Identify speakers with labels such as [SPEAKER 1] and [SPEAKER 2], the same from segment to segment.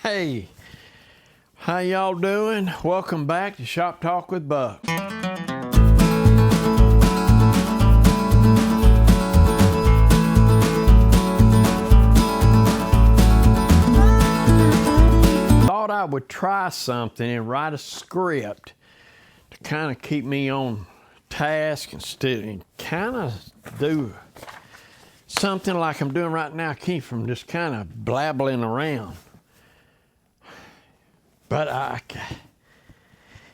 [SPEAKER 1] Hey, how y'all doing? Welcome back to Shop Talk with Buck. Thought I would try something and write a script to kind of keep me on task and kind of do something like I'm doing right now, keep from just kind of blabbling around. But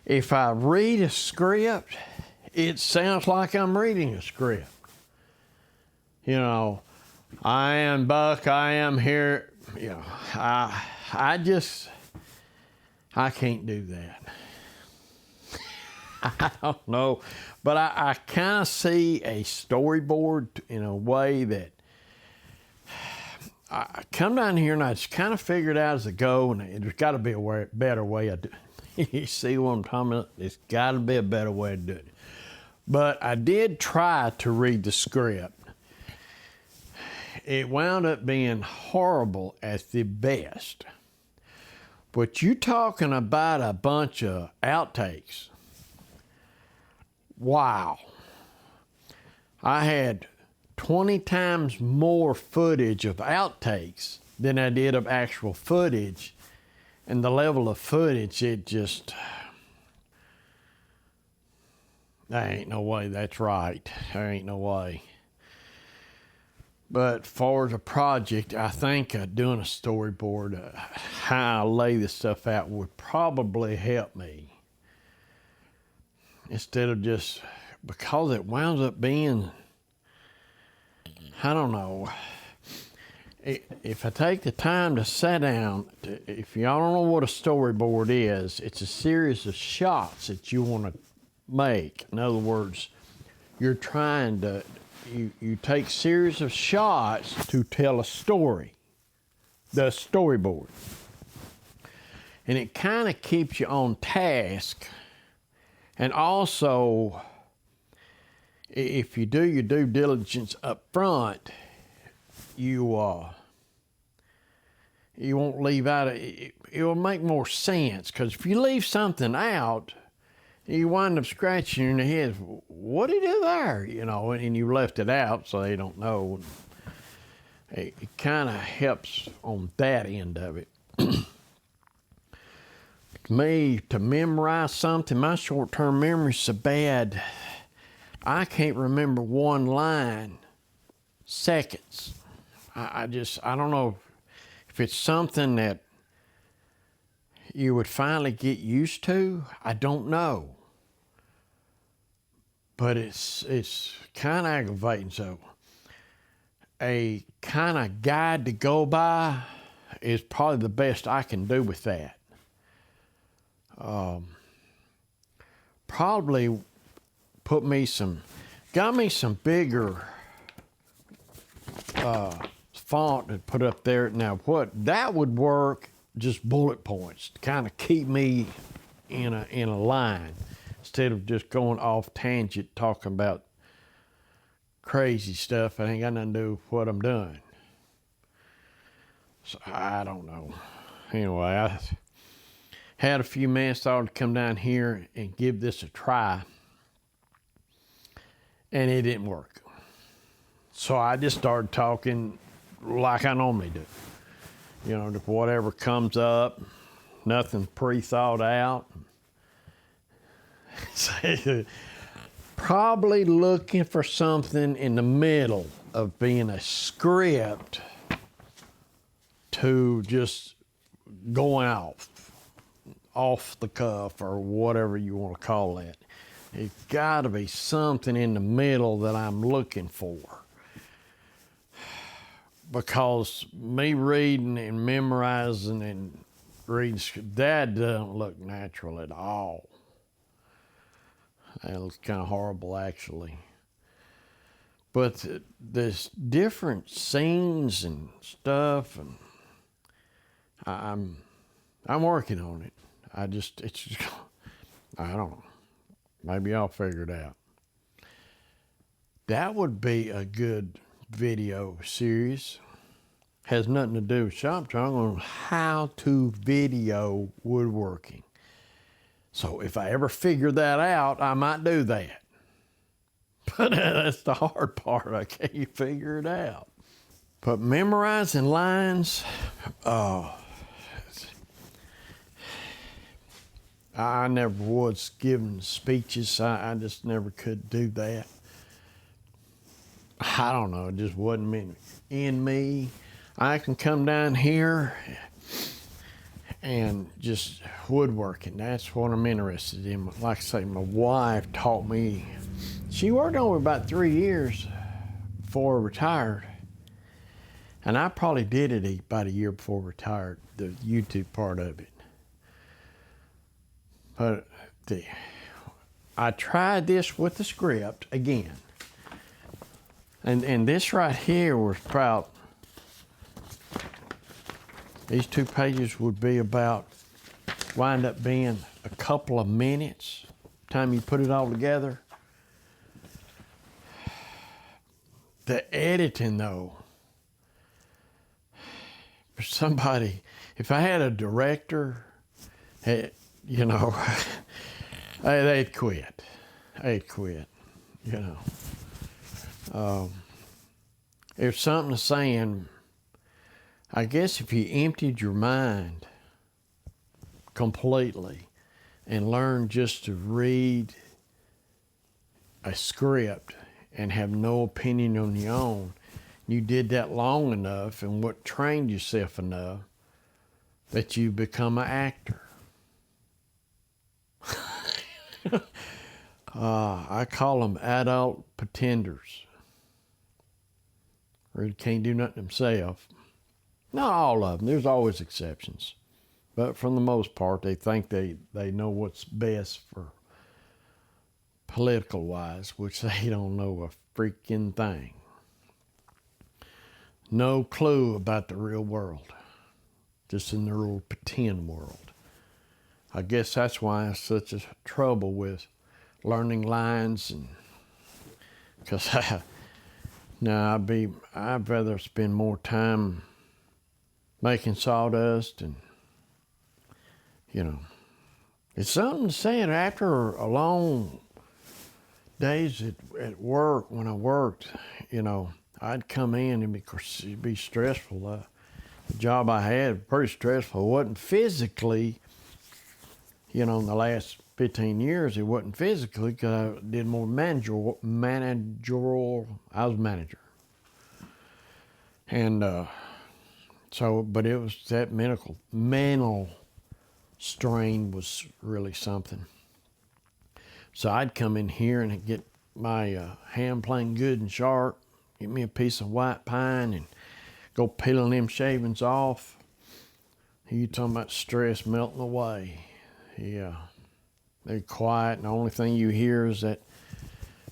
[SPEAKER 1] if I read a script, it sounds like I'm reading a script. You know, I am Buck, I am here. You know, I can't do that. I don't know, but I kind of see a storyboard in a way that I come down here and I just kind of figured out as I go, and there's got to be a better way of doing it. You see what I'm talking about? There's got to be a better way to do it. But I did try to read the script. It wound up being horrible at the best. But you talking about a bunch of outtakes. Wow. I had 20 times more footage of outtakes than I did of actual footage. And the level of footage, there ain't no way that's right. There ain't no way. But for the project, I think doing a storyboard, how I lay this stuff out would probably help me. Instead of just, because it winds up being, I don't know. If I take the time to sit down, if y'all don't know what a storyboard is, it's a series of shots that you want to make. In other words, you're trying to, you take series of shots to tell a story, the storyboard. And it kind of keeps you on task. And also, if you do your due diligence up front, you won't leave out, it will make more sense. Because if you leave something out, you wind up scratching your head, what did he do there? You know, and you left it out so they don't know. It kind of helps on that end of it. Me, to memorize something, my short-term memory's so bad, I can't remember one line seconds. I don't know if it's something that you would finally get used to. I don't know. But it's kind of aggravating. So a kind of guide to go by is probably the best I can do with that. Probably got me some bigger font to put up there. Now that would work, just bullet points to kind of keep me in a line instead of just going off tangent talking about crazy stuff that ain't got nothing to do with what I'm doing. So I don't know. Anyway, I had a few minutes, thought I'd come down here and give this a try, and it didn't work. So I just started talking like I normally do. You know, whatever comes up, nothing pre-thought out. Probably looking for something in the middle of being a script to just going off the cuff or whatever you want to call it. It's got to be something in the middle that I'm looking for. Because me reading and memorizing and reading, that doesn't look natural at all. That looks kind of horrible, actually. But there's different scenes and stuff, and I'm working on it. I don't know. Maybe I'll figure it out. That would be a good video series. Has nothing to do with shop drawing, on how to video woodworking. So if I ever figure that out, I might do that. But that's the hard part. I can't figure it out. But memorizing lines, I never was giving speeches. I just never could do that. I don't know. It just wasn't in me. I can come down here and just woodworking. That's what I'm interested in. Like I say, my wife taught me. She worked on me about 3 years before I retired. And I probably did it about a year before I retired, the YouTube part of it. But I tried this with the script again. And this right here was about, these 2 pages would be about, wind up being a couple of minutes, time you put it all together. The editing though, for somebody, if I had a director, you know, they'd quit. They'd quit, you know. There's something to saying, I guess if you emptied your mind completely and learned just to read a script and have no opinion on your own, you did that long enough and what trained yourself enough that you become an actor. I call them adult pretenders. Really can't do nothing themselves. Not all of them. There's always exceptions. But for the most part, they think they know what's best for political wise, which they don't know a freaking thing. No clue about the real world. Just in their little pretend world. I guess that's why it's such a trouble with learning lines, and because I'd rather spend more time making sawdust, and you know, it's something to say after a long days at work. When I worked, you know, I'd come in and it'd be stressful. The job I had was pretty stressful. It wasn't physically, you know, in the last 15 years, it wasn't physically because I did more managerial. I was a manager. And but it was that mental strain was really something. So I'd come in here and get my hand plane good and sharp, get me a piece of white pine and go peeling them shavings off. You talking about stress melting away. Yeah. They're quiet, and the only thing you hear is that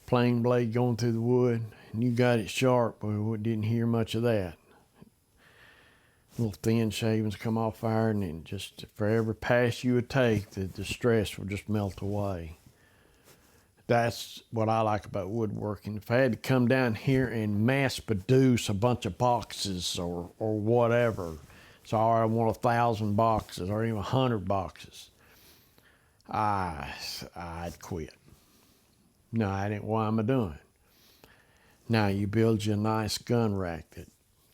[SPEAKER 1] plane blade going through the wood, and you got it sharp, but we didn't hear much of that. Little thin shavings come off fire, and then just for every pass you would take, the stress would just melt away. That's what I like about woodworking. If I had to come down here and mass produce a bunch of boxes or whatever, so I want 1,000 boxes or even 100 boxes, I'd quit. No, I didn't. Why am I doing? Now you build you a nice gun rack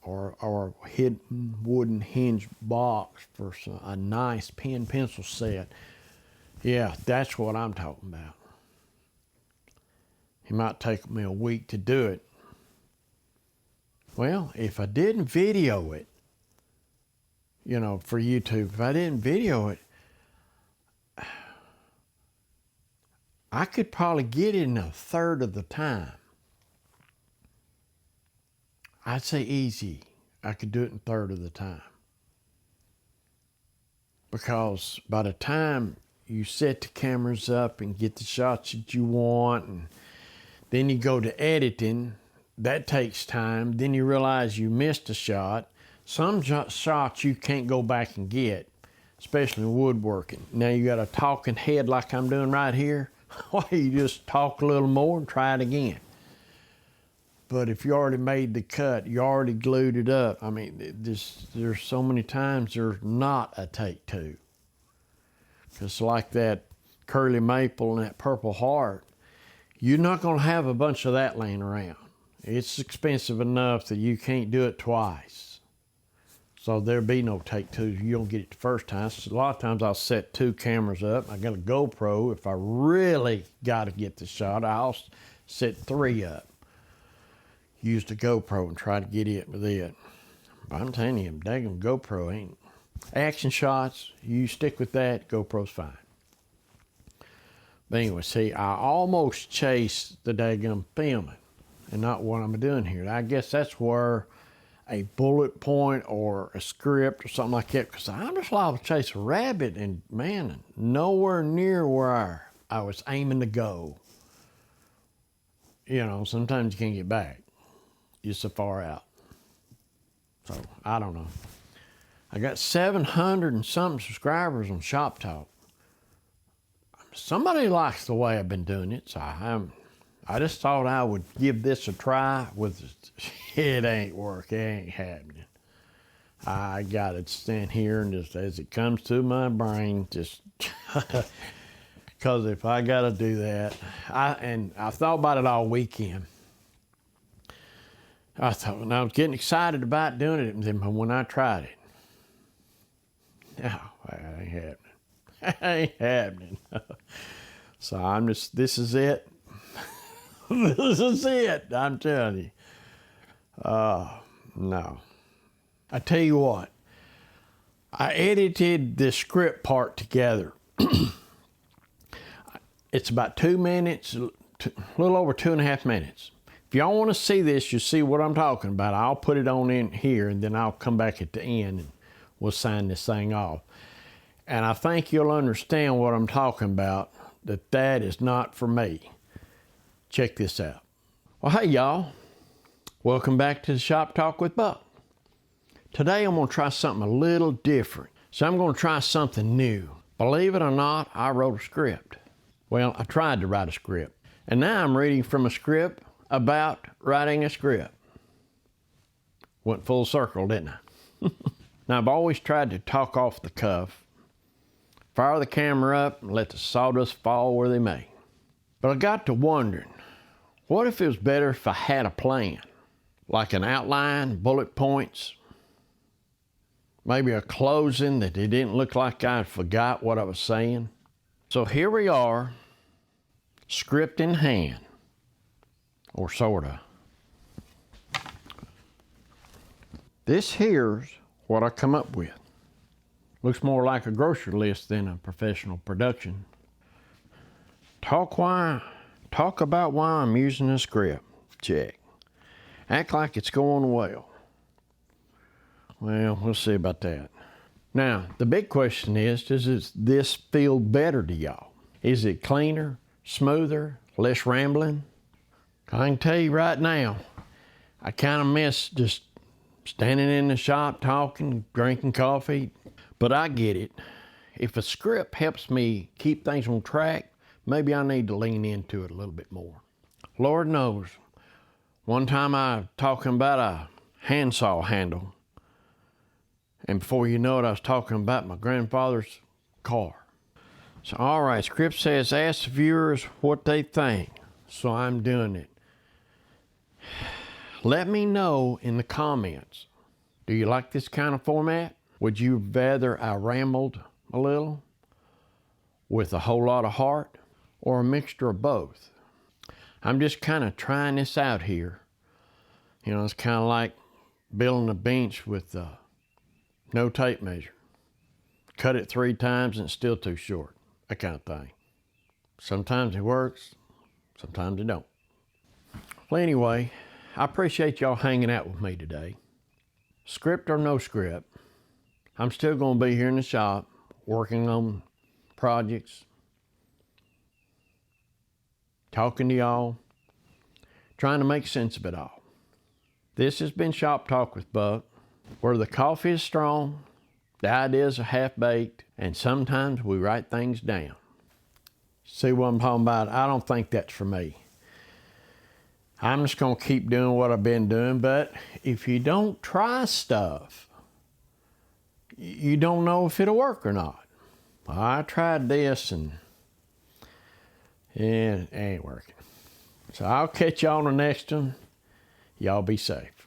[SPEAKER 1] or a hidden wooden hinge box for a nice pen pencil set. Yeah, that's what I'm talking about. It might take me a week to do it. Well, if I didn't video it, you know, for YouTube, if I didn't video it, I could probably get it in a third of the time. I'd say easy. I could do it in a third of the time. Because by the time you set the cameras up and get the shots that you want, and then you go to editing, that takes time. Then you realize you missed a shot. Some shots you can't go back and get, especially in woodworking. Now you got a talking head like I'm doing right here. Why, you just talk a little more and try it again. But if you already made the cut, you already glued it up. I mean, there's so many times there's not a take two. It's like that curly maple and that purple heart. You're not going to have a bunch of that laying around. It's expensive enough that you can't do it twice. So there'll be no take twos. You don't get it the first time. So a lot of times I'll set 2 cameras up. I got a GoPro. If I really got to get the shot, I'll set 3 up. Use the GoPro and try to get it with it. But I'm telling you, daggum GoPro ain't. Action shots, you stick with that, GoPro's fine. But anyway, see, I almost chased the daggum filming and not what I'm doing here. I guess that's where a bullet point or a script or something like that, because I'm just liable to chase a rabbit and, man, nowhere near where I was aiming to go. You know, sometimes you can't get back. You're so far out. So, I don't know. I got 700 and something subscribers on Shop Talk. Somebody likes the way I've been doing it, so I just thought I would give this a try. It ain't working, it ain't happening. I got to stand here and just, as it comes to my brain, just, because if I got to do that, I thought about it all weekend. I thought, and I was getting excited about doing it, and then when I tried it, no, that ain't happening. That ain't happening. So I'm just, this is it. This is it, I'm telling you. No. I tell you what, I edited the script part together. It's about 2 minutes, a little over 2.5 minutes. If y'all want to see this, you'll see what I'm talking about. I'll put it on in here, and then I'll come back at the end and we'll sign this thing off. And I think you'll understand what I'm talking about, that is not for me. Check this out. Well, hey y'all. Welcome back to the Shop Talk with Buck. Today I'm going to try something a little different. So I'm going to try something new. Believe it or not, I wrote a script. Well, I tried to write a script. And now I'm reading from a script about writing a script. Went full circle, didn't I? Now, I've always tried to talk off the cuff, fire the camera up, and let the sawdust fall where they may. But I got to wondering, what if it was better if I had a plan? Like an outline, bullet points, maybe a closing that it didn't look like I forgot what I was saying. So here we are, script in hand, or sorta. This here's what I come up with. Looks more like a grocery list than a professional production. Talk about why I'm using a script. Check. Act like it's going well. Well, we'll see about that. Now, the big question is, does this feel better to y'all? Is it cleaner, smoother, less rambling? I can tell you right now, I kind of miss just standing in the shop talking, drinking coffee, but I get it. If a script helps me keep things on track, maybe I need to lean into it a little bit more. Lord knows, one time I was talking about a handsaw handle, and before you know it, I was talking about my grandfather's car. So, all right, script says, ask the viewers what they think. So I'm doing it. Let me know in the comments. Do you like this kind of format? Would you rather I rambled a little with a whole lot of heart, or a mixture of both? I'm just kind of trying this out here. You know, it's kind of like building a bench with no tape measure. Cut it 3 times and it's still too short. That kind of thing. Sometimes it works, sometimes it don't. Well, anyway, I appreciate y'all hanging out with me today. Script or no script, I'm still going to be here in the shop working on projects, talking to y'all, trying to make sense of it all. This has been Shop Talk with Buck, where the coffee is strong, the ideas are half-baked, and sometimes we write things down. See what I'm talking about? I don't think that's for me. I'm just going to keep doing what I've been doing. But if you don't try stuff, you don't know if it'll work or not. I tried this and it ain't working. So I'll catch y'all on the next one. Y'all be safe.